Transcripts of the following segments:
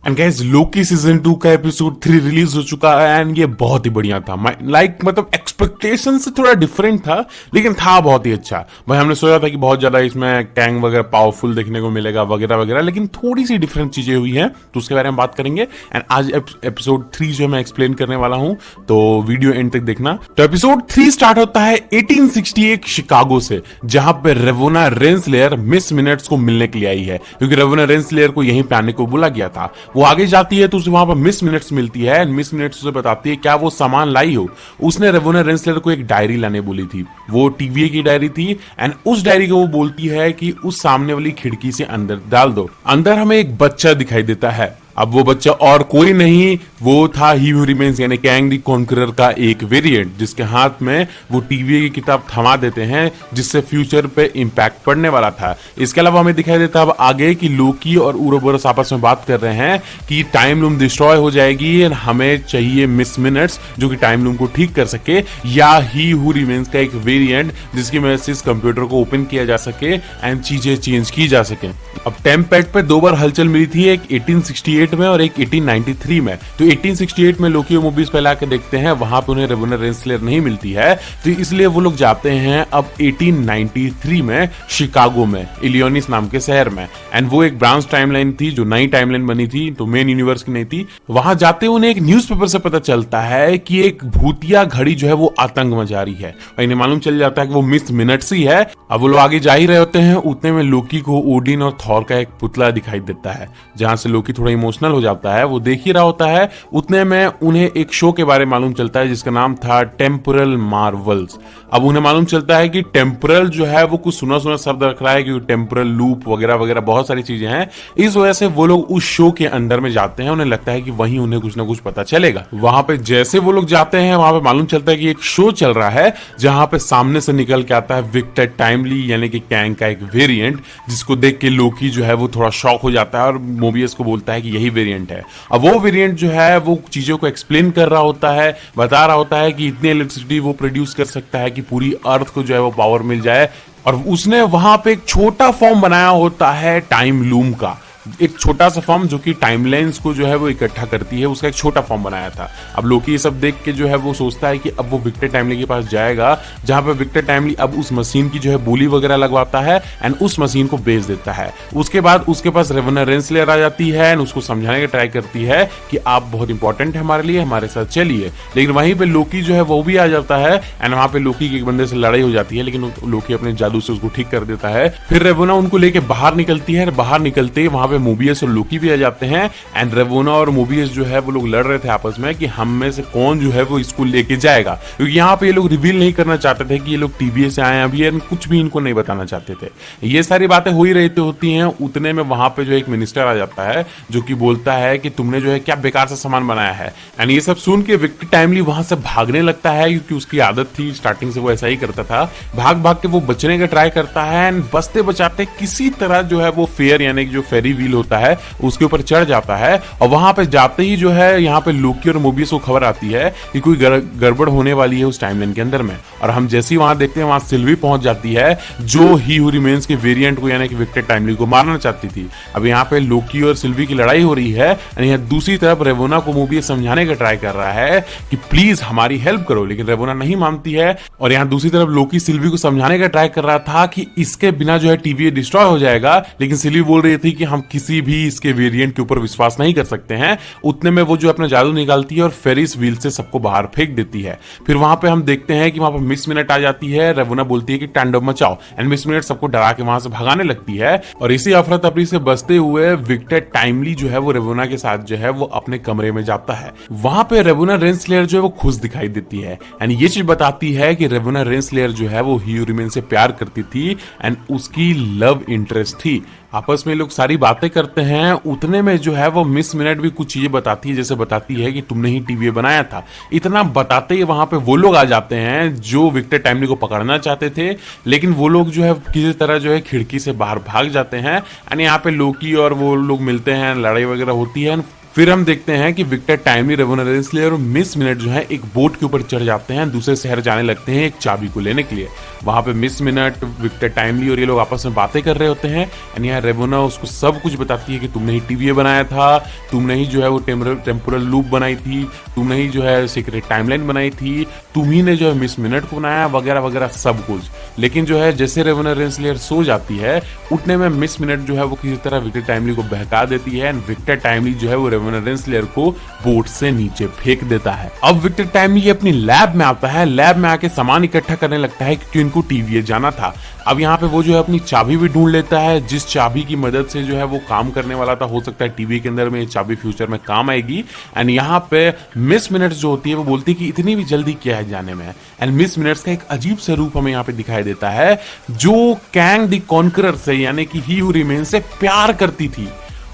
And guys Loki season 2 का episode 3 release हो चुका है एंड ये बहुत ही बढ़िया था। मतलब एक्सपेक्टेशन से थोड़ा डिफरेंट था, लेकिन था बहुत ही अच्छा। भाई हमने सोचा था कि बहुत ज्यादा इसमें कैंग वगैरह पावरफुल देखने को मिलेगा वगैरह वगैरह, लेकिन थोड़ी सी डिफरेंट चीजें हुई हैं, तो उसके बारे में बात करेंगे। एंड आज एपिसोड 3 जो है मैं एक्सप्लेन करने वाला हूं, तो वीडियो एंड तक देखना। तो एपिसोड 3 स्टार्ट होता है 1868 शिकागो से, जहां पे रेवोना रेंसलेयर मिस मिनट्स को मिलने के लिए आई है, क्योंकि रेवोना रेंसलेयर को यहीं पे आने को बोला गया था। वो आगे जाती है तो उसे वहां पर मिस मिनट्स मिलती है एंड मिस मिनट्स उसे बताती है क्या वो सामान लाई हो। उसने रेवोना रेंसलर को एक डायरी लाने बोली थी, वो टीवीए की डायरी थी एंड उस डायरी को वो बोलती है कि उस सामने वाली खिड़की से अंदर डाल दो। अंदर हमें एक बच्चा दिखाई देता है। अब वो बच्चा और कोई नहीं, वो था ही हू रिमेन्स यानी कैंग द कॉन्करर का एक वेरिएंट, जिसके हाथ में वो टीवीए की किताब थमा देते हैं, जिससे फ्यूचर पे इंपैक्ट पड़ने वाला था। इसके अलावा हमें दिखाई देता अब आगे कि लोकी और उरोबोरस आपस में बात कर रहे हैं कि टाइम लूम डिस्ट्रॉय हो जाएगी एंड हमें चाहिए मिस मिनट्स जो कि टाइम लूम को ठीक कर सके, या ही हू रिमेन्स का एक वेरिएंट जिसकी वजह से इस कंप्यूटर को ओपन किया जा सके एंड चीजें चेंज की जा सके। अब टेम्पैड पे दो बार हलचल मिली थी, एक 1868 में और एक 1893 में। तो 1868 में लोकी मूवीज पे लाके देखते हैं, वहां पे उन्हें रेवोना रेंसलेयर नहीं मिलती है, तो इसलिए वो लोग जाते हैं अब 1893 में शिकागो में इलियोनिस नाम के शहर में। एंड वो एक ब्रांच टाइमलाइन थी जो नई टाइमलाइन बनी थी, तो मेन यूनिवर्स की नहीं थी। वहां जाते उन्हें एक न्यूज़पेपर से पता चलता है कि एक भूतिया घड़ी जो है वो आतंक मचा रही है, और इन्हें मालूम चल जाता है कि वो मिस मिनट्स ही है। अब वो लोग आगे जा ही रहे होते हैं, उतने में लोकी को ओडिन और थॉर का एक पुतला दिखाई देता है, जहां से लोकी थोड़ा इमोशनल हो जाता है। वो देख ही रहा होता है, उतने में उन्हें एक शो के बारे में मालूम चलता है जिसका नाम था टेम्पोरल मार्वल्स। अब उन्हें मालूम चलता है कि टेम्पोरल जो है वो कुछ सुना सुना शब्द रख रहा है, क्योंकि टेम्पोरल लूप वगैरह वगैरह बहुत सारी चीजें हैं। इस वजह से वो लोग उस शो के अंदर में जाते हैं, उन्हें लगता है कि वहीं उन्हें कुछ ना कुछ पता चलेगा। वहां पे जैसे वो लोग जाते हैं, वहां पे मालूम चलता है कि एक शो चल रहा है, जहां पे सामने से निकल के आता है विक्टर टाइमली यानी कि कैंग का एक वेरिएंट, जिसको देख के लोकी जो है वो थोड़ा शॉक हो जाता है और मोबियस को बोलता है कि यही वेरिएंट है। अब वो वेरिएंट जो है वो चीजों को एक्सप्लेन कर रहा होता है, बता रहा होता है कि इतनी इलेक्ट्रिसिटी वो प्रोड्यूस कर सकता है कि पूरी अर्थ को जो है वो पावर मिल जाए। और उसने वहां पे एक छोटा फॉर्म बनाया होता है टाइम लूम का, एक छोटा सा फॉर्म जो कि टाइमलाइंस को जो है वो इकट्ठा करती है, उसका एक छोटा फॉर्म बनाया था। अब लोकी ये सब देख के जो है वो सोचता है कि अब वो विक्टर टाइमली के पास जाएगा, जहां पे विक्टर टाइमली अब उस मशीन की जो है बोली वगैरह लगवाता है एंड उस मशीन को बेच देता है। उसके बाद उसके पास रेवोना रेंसलेयर आ जाती है एंड उसको समझाने की ट्राई करती है कि आप बहुत इंपॉर्टेंट है हमारे लिए, हमारे साथ चलिए। लेकिन वहीं पे लोकी जो है वो भी आ जाता है एंड वहां पे लोकी के एक बंदे से लड़ाई हो जाती है, लेकिन लोकी अपने जादू से उसको ठीक कर देता है। फिर रेवोना उनको लेके बाहर निकलती है, बाहर निकलते वहां पे मोबियस और लोकी भी आ जाते हैं एंड रेवोना और मोबियस जो है वो लोग लड़ रहे थे आपस में कि हम में से कौन जो है वो इसको लेके जाएगा, क्योंकि यहाँ पे ये लोग रिवील नहीं करना चाहते थे कि ये लोग टीवीए से आए हैं अभी, कुछ भी इनको नहीं बताना चाहते थे। ये सारी बातें हो ही रहती होती हैं, उतने में वहां पे जो एक मिनिस्टर आ जाता है जो कि बोलता है कि तुमने जो है क्या बेकार सा सामान बनाया है। एंड ये सब सुन के विक्टर टाइमली वहां से भागने लगता है, क्योंकि उसकी आदत थी स्टार्टिंग से वो ऐसा ही करता था। भाग भाग के वो बचने का ट्राई करता है एंड बचते बचाते किसी तरह जो है वो फेयर यानी कि जो फेरी व्हील होता है उसके ऊपर चढ़ जाता है। और वहां पे जाते ही जो है यहाँ पे लोकी और मोबियस को खबर आती है कि कोई गड़बड़ होने वाली है उस टाइमलाइन के अंदर में। और हम जैसे ही वहां देखते हैं, वहां सिल्वी पहुंच जाती है जो ही हू रिमेन्स के वेरिएंट को यानी कि विक्टर टाइमली को मारना चाहती थी। अब यहाँ पे लोकी और सिल्वी की लड़ाई हो रही है और यहाँ दूसरी तरफ रेवोना को मोबियस समझाने का ट्राई कर रहा है कि प्लीज हमारी हेल्प करो, लेकिन रेवोना नहीं मानती है। और यहाँ दूसरी तरफ लोकी सिल्वी को समझाने का ट्राई कर रहा था कि इसके बिना जो है टीवीए डिस्ट्रॉय हो जाएगा, लेकिन सिल्वी बोल रही थी कि हम किसी भी इसके वेरिएंट के ऊपर विश्वास नहीं कर सकते हैं। उतने में वो जो अपना जादू निकालती है और फेरिस व्हील से सबको बाहर फेंक देती है। फिर वहां पे हम देखते हैं कि वहां पे मिस मिनट आ जाती है, रेवोना बोलती है कि tandem Macau and miss minute सबको डरा के वहां से भगाने लगती है। और इसी अफरा तफरी से बचते हुए विक्टर टाइमली जो है वो रेवोना के साथ जो है वो अपने कमरे में जाता है। वहां पे रेवोना रेंसलेयर जो है वो खुश दिखाई देती है एंड ये चीज बताती है कि रेवोना रेंसलेयर जो है वो ही रिमेन से प्यार करती थी एंड उसकी लव इंटरेस्ट थी। आपस में लोग सारी बातें करते हैं, उतने में जो है वो मिस मिनट भी कुछ चीजें बताती है, जैसे बताती है कि तुमने ही टीवीए बनाया था। इतना बताते ही वहां पे वो लोग आ जाते हैं जो विक्टर टाइमली को पकड़ना चाहते थे, लेकिन वो लोग जो है किसी तरह जो है खिड़की से बाहर भाग जाते हैं एंड यहाँ पे लोकी और वो लोग मिलते हैं, लड़ाई वगैरह होती है। फिर हम देखते हैं कि विक्टर टाइमली, रेवोना रेंसलेयर और मिस मिनट जो है एक बोट के ऊपर चढ़ जाते हैं, दूसरे शहर जाने लगते हैं एक चाबी को लेने के लिए। वहां पे मिस मिनट, विक्टर टाइमली और ये लोग आपस में बातें कर रहे होते हैं एंड यहाँ रेवोना उसको सब कुछ बताती है कि तुमने ही टीवीए बनाया था, तुमने ही जो है वो टेम्पोरल लूप बनाई थी, तुमने ही जो है सीक्रेट टाइमलाइन बनाई थी, तुम ही ने जो है मिस मिनट को बनाया, वगैरह वगैरह सब कुछ। लेकिन जो है जैसे रेवोना रेंसलेयर सो जाती है, उठने में मिस मिनट जो है वो किसी तरह विक्टर टाइमली को बहका देती है एंड विक्टर टाइमली जो है वो रेवोना रेंसलेयर को बोट से नीचे फेंक देता है। अब विक्टर टाइमली अपनी लैब में आता है, लैब में आके सामान इकट्ठा करने लगता है क्योंकि इनको टीवीए जाना था। अब यहाँ पे वो जो है अपनी चाबी भी ढूंढ लेता है, जिस चाबी की मदद से जो है वो काम करने वाला था। हो सकता है टीवी के अंदर में ये चाबी फ्यूचर में काम आएगी। एंड यहाँ पे मिस मिनट्स जो होती है वो बोलती है कि इतनी भी जल्दी क्या है जाने में। एंड मिस मिनट्स का एक अजीब सा रूप हमें यहाँ पे दिखाई देता है, जो कैंग द कॉन्करर से यानी कि ही हू रिमेन से प्यार करती थी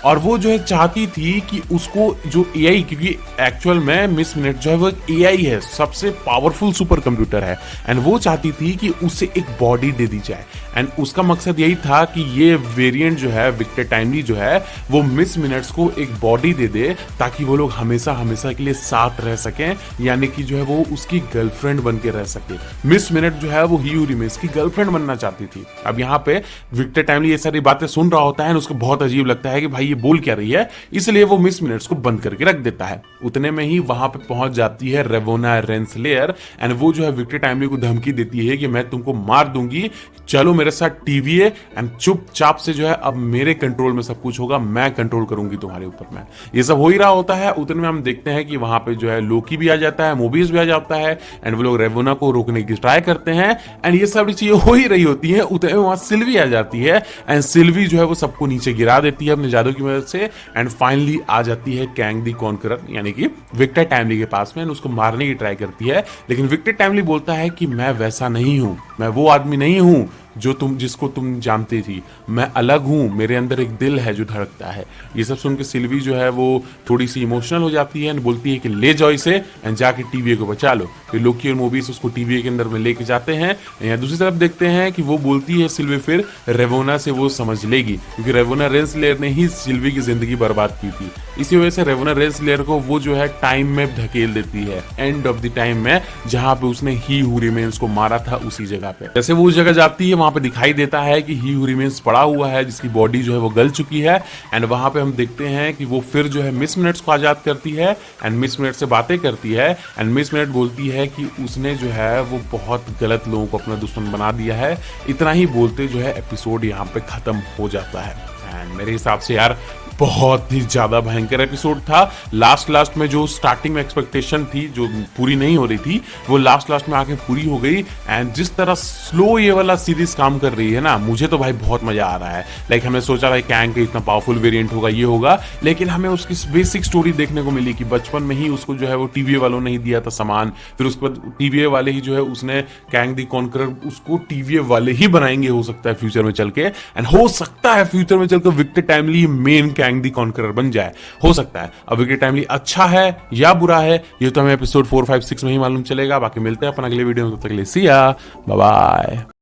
और वो जो है चाहती थी कि उसको जो एआई, क्योंकि एक्चुअल में मिस मिनट जो है वो एक एआई है, सबसे पावरफुल सुपर कंप्यूटर है एंड वो चाहती थी कि उसे एक बॉडी दे दी जाए। एंड उसका मकसद यही था कि ये वेरिएंट जो है विक्टर टाइमली जो है वो मिस मिनट्स को एक बॉडी दे दे ताकि वो लोग हमेशा हमेशा के लिए साथ रह सकें, यानी कि जो है वो उसकी गर्लफ्रेंड बन के रह सके। मिस मिनट जो है वो ही रिमेस की गर्लफ्रेंड बनना चाहती थी। अब यहाँ पे विक्टर टाइमली ये सारी बातें सुन रहा होता है और उसको बहुत अजीब लगता है कि भाई ये बोल क्या रही है, इसलिए वो मिस मिनट्स को बंद करके रख देता है। उतने में ही वहां पे पहुंच जाती है रेवोना रेंसलेयर एंड वो जो है विक्टर टाइमली को धमकी देती है कि मैं तुमको मार दूंगी, चलो मेरे साथ टीवीए एंड चुपचाप से जो है अब मेरे कंट्रोल में सब कुछ होगा, मैं कंट्रोल करूंगी तुम्हारे ऊपर में। ये सब हो ही रहा होता है। उतने में हम देखते हैं कि वहां पे जो है लोकी भी आ जाता है, मोबियस भी आ जाता है एंड वो लोग रेवोना को रोकने की ट्राई करते हैं एंड ये सब चीजें हो ही रही होती है। उतने में वहां सिल्वी आ जाती है एंड सिल्वी जो है वो सबको नीचे गिरा देती है अपने जादू की मदद से एंड फाइनली आ जाती है कैंग द कॉन्करर यानी कि विक्टर टाइमली के पास में, उसको मारने की ट्राई करती है। लेकिन विक्टर टाइमली बोलता है कि मैं वैसा नहीं हूं, मैं वो आदमी नहीं हूं जो जिसको तुम जानती थी, मैं अलग हूं, मेरे अंदर एक दिल है जो धड़कता है। ये सब सुन के सिल्वी जो है वो थोड़ी सी इमोशनल हो जाती है एंड बोलती है कि ले जाओ इसे एंड जाके टीवीए को बचा लो। फिर लोकी और मोबियस उसको टीवीए के अंदर में लेके जाते हैं। यहाँ दूसरी तरफ देखते हैं कि वो बोलती है सिल्वी फिर रेवोना से वो समझ लेगी, क्योंकि रेवोना रेंसलेयर ने ही सिल्वी की जिंदगी बर्बाद की थी। इसी वजह से रेवोना रेंसलेयर को वो जो है टाइम में धकेल देती है, एंड ऑफ द टाइम में, जहां पे उसने ही हू रिमेन्स को मारा था उसी जगह पे। जैसे वो उस जगह जाती है वहां पे दिखाई देता है कि ही हू रिमेन्स पड़ा हुआ है जिसकी बॉडी जो है वो गल चुकी है एंड वहां पे हम देखते हैं कि वो फिर जो है मिस मिनट्स को आजाद करती है एंड मिस मिनट से बातें करती है एंड मिस मिनट बोलती है कि उसने जो है वो बहुत गलत लोगों को अपना दुश्मन बना दिया है। इतना ही बोलते जो है एपिसोड यहाँ पे खत्म हो जाता है एंड मेरे हिसाब से यार बहुत ही ज्यादा भयंकर एपिसोड था। लास्ट में जो स्टार्टिंग में एक्सपेक्टेशन थी जो पूरी नहीं हो रही थी वो लास्ट में आके पूरी हो गई एंड जिस तरह स्लो ये वाला सीरीज काम कर रही है ना, मुझे तो भाई बहुत मजा आ रहा है। लाइक हमने सोचा था कैंग का इतना पावरफुल वेरिएंट होगा, ये होगा, लेकिन हमें उसकी बेसिक स्टोरी देखने को मिली कि बचपन में ही उसको जो है वो टीवीए वालों ने ही दिया था सामान, फिर उसके बाद टीवीए वाले ही जो है उसने कैंग द कॉन्करर उसको टीवीए वाले ही बनाएंगे हो सकता है फ्यूचर में चल के, एंड हो सकता है फ्यूचर में चलकर विक्टर टाइमली मेन कैंग द कॉन्करर बन जाए, हो सकता है। अब विक्टर टाइमली अच्छा है या बुरा है ये तो हमें एपिसोड 4, 5, 6 में ही मालूम चलेगा। बाकी मिलते हैं अपन अगले वीडियो में, तब तक के लिए सी या बाय बाय।